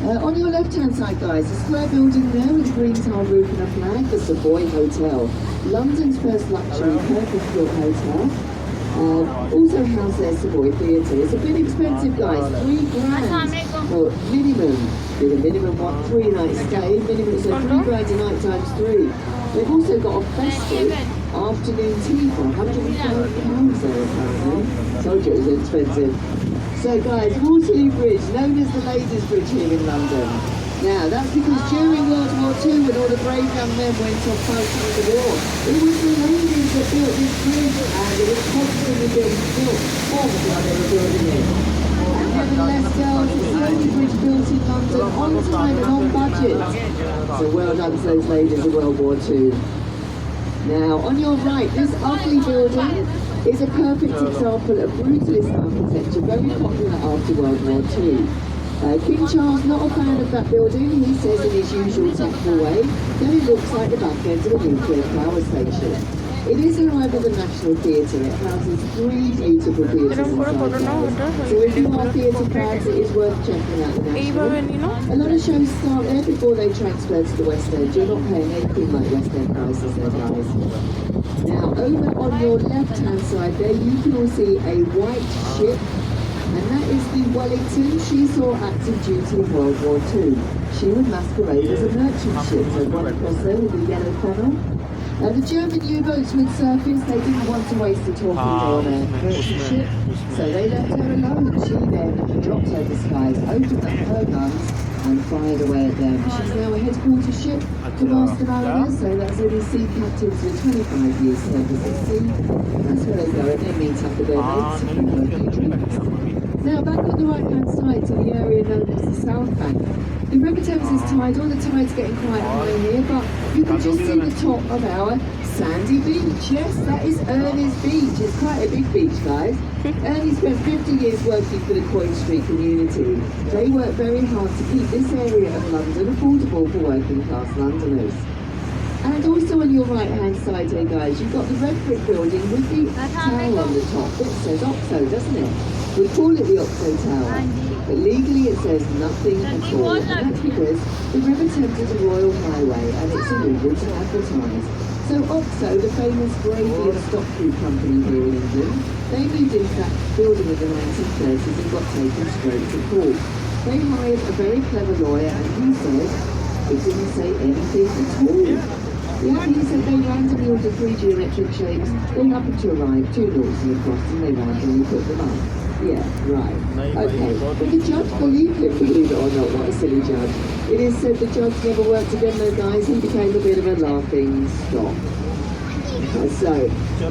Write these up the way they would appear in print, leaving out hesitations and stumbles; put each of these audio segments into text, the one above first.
On your left-hand side, guys, a square building there with a green tile roof and a flag, the Savoy Hotel. London's first luxury purpose-built hotel. Also house their Savoy Theatre. It's a bit expensive, guys, £3,000. Well, minimum, with a minimum 3 nights stay, minimum, so £3,000 a night times 3. They've also got a festive afternoon tea for £105 there, apparently. Told you it was expensive. So guys, Waterloo Bridge, known as the Ladies' Bridge here in London. Now, that's because during World War II, when all the brave young men went on fighting in the war, it was the ladies that built this bridge, and it was constantly being built all the time they were building it. And nevertheless, girls, it's the only bridge built in London on time and on budget. So well done to those ladies of World War II. Now, on your right, this ugly building is a perfect example of brutalist architecture, very popular after World War II. King Charles, not a fan of that building, he says in his usual tactful way that it looks like the back end of a nuclear power station. It is a rival of the National Theatre. It houses 3 beautiful theatres inside there. So if you are theatre fans, it is worth checking out the National. A lot of shows start there before they transfer to the West End. You're not paying anything like West End prices there, guys. Now, over on your left-hand side there, you can all see a white ship. And that is the Wellington. She saw active duty in World War II. She would masquerade as a merchant ship, so one across there with a yellow funnel. The German U-boats would surface. They didn't want to waste a torpedo on a merchant ship, so they left her alone. She then dropped her disguise, opened up her guns, and fired away at them. She's now a headquarters ship for master mariners, so that's only sea captains with 25 years service at sea. That's where they go and they meet up with their mates and work their dreams. Now back on the right-hand side to the area known as the South Bank. The River Thames is tidal, the tide's getting quite high here, but you can just see the top of our sandy beach. Yes, that is Ernie's Beach. It's quite a big beach, guys. Ernie spent 50 years working for the Coin Street community. They work very hard to keep this area of London affordable for working class Londoners. And also on your right-hand side here, guys, you've got the red brick building with the tower on the top. It says OXO, doesn't it? We call it the OXO Tower, but legally it says nothing at all, and that's because the River Thames is a royal highway and it's illegal to advertise. So OXO, the famous gravy and stock food company here in England, they moved into that building in the 1930s and got taken straight to court. They hired a very clever lawyer and he said it didn't say anything at all. Yeah, he said they randomly ordered 3 geometric shapes, they happened to arrive 2 noughts in the cross and they randomly put them up. Yeah, right. Okay, but the judge believed him, believe it or not, what a silly judge. It is said the judge never worked again though, guys. He became a bit of a laughing stock. So,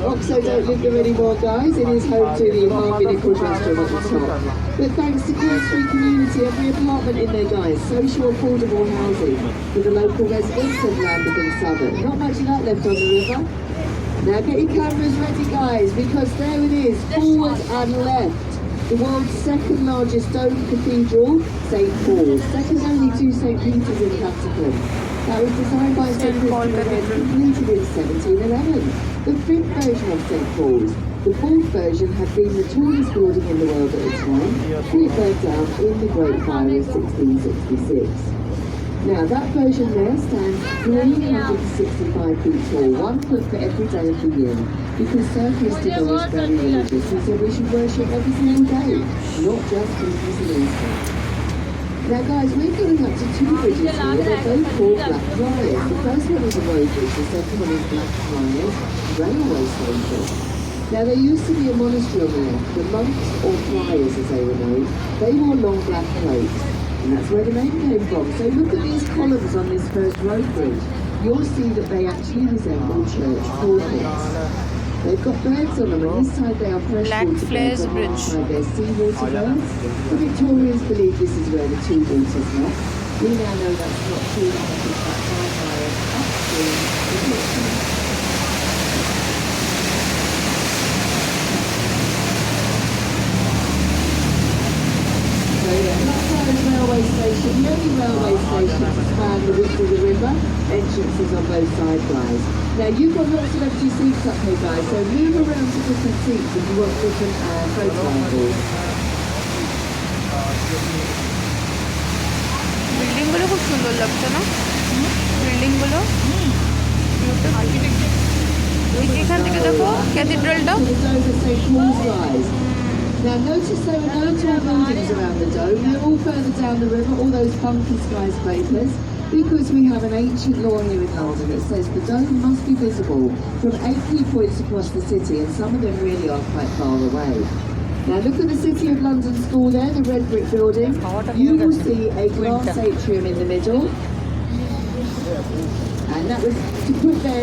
OXO don't live there anymore, guys. It is home to the Harvey Nichols restaurant at the top. But thanks to Coin Street community, every apartment in there, guys, social affordable housing for the local residents of Lambeth and Southwark. Not much of that left on the river. Now get your cameras ready, guys, because there it is, forward and left. The world's second largest stone cathedral, St. Paul's, second only to St. Peter's in the Vatican. That was designed by St. Christopher Wren, completed in 1711. The 5th version of St. Paul's. The 4th version had been the tallest building in the world at the time, and it burnt down in the Great Fire of 1666. Now that version there stands 365 feet tall, 1 foot for every day of the year, because Sir Christopher was very religious. He said we should worship every single day, not just Christmas and Easter. Now guys, we're going up to 2 bridges here, they're both called Blackfriars. The first one is a road bridge, the second one is Blackfriars Railway Station. Now there used to be a monastery on there, the monks or friars as they were known, they wore long black cloaks. And that's where the name came from. So look at these columns on this first road bridge. You'll see that they actually resemble church pulpits. They've got birds on them, and this side they are freshwater birds, and this side they're seawater birds. The Victorians believe this is where the 2 waters met. We now know that's not true, because that fire upstream is not true. Railway station, the only railway station to span the width of the river, entrances on both sides, guys. Now you've got lots of empty seats up here, guys, so move around to different seats if you want different photo angles. So yeah, খুব সুন্দর লাগছে না বিল্ডিংগুলো এখান থেকে দেখো ক্যাথিড্রালটা To the Dover St Paul's rise. Now notice there are no tall buildings around the dome. They're all further down the river, all those funky skyscrapers, because we have an ancient law here in London that says the dome must be visible from 8 viewpoints across the city, and some of them really are quite far away. Now look at the City of London School there, the red brick building. You will see a glass atrium in the middle, and that was to put their